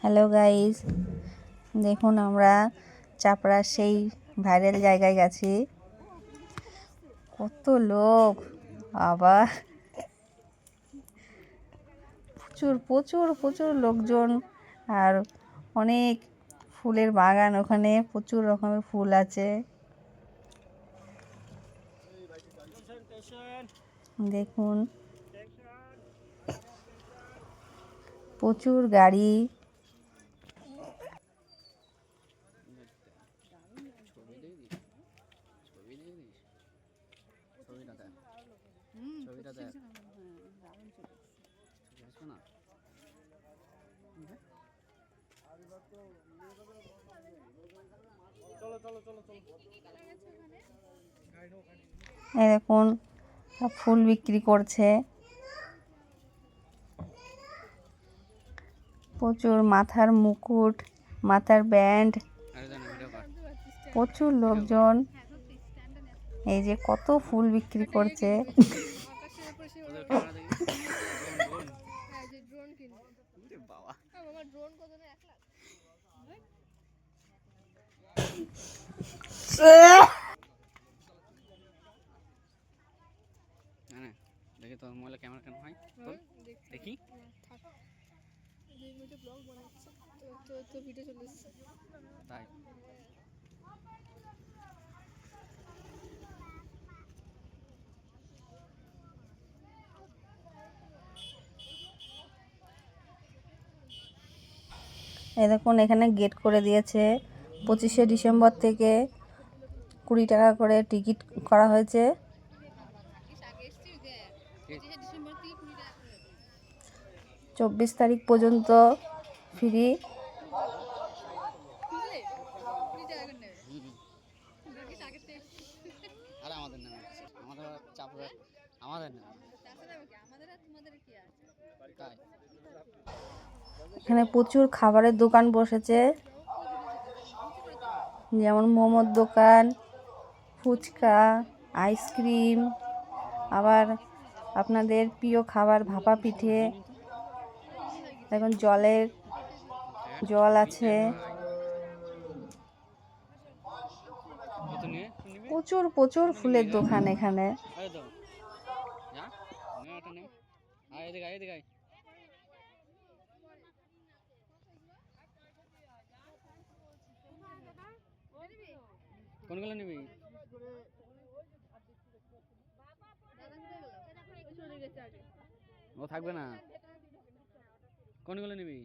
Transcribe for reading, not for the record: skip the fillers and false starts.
Hello guys, দেখুন আমরা চাপড়ার সেই ভাইরাল জায়গায় গেছি। কত লোক, আবার প্রচুর প্রচুর প্রচুর লোকজন, আর অনেক ফুলের বাগান, ওখানে প্রচুর রকমের ফুল আছে। দেখুন প্রচুর গাড়ি। দেখুন ফুল বিক্রি করছে, প্রচুর মাথার মুকুট, মাথার ব্যান্ড, প্রচুর লোকজন। এই যে কত ফুল বিক্রি করছে। দেখি তো মোবাইলে ক্যামেরা কেন হয়, দেখি তাই। এই দেখুন এখানে গেট করে দিয়েছে। 25শে ডিসেম্বর থেকে 20 টাকা করে টিকিট করা হয়েছে। 24 তারিখ পর্যন্ত ফ্রি। আরে আমাদের নামে, আমাদের চাপড়া, আমাদের নামে তাই। এখানে প্রচুর খাবারের দোকান বসেছে, যেমন মোমোর দোকান, ফুচকা, আইসক্রিম, আবার আপনাদের প্রিয় খাবার ভাপা পিঠে। এখন জল আছে, প্রচুর প্রচুর ফুলের দোকান এখানে। কোনগুলো নিবি? ও থাকবে না, কোনগুলো নিবি?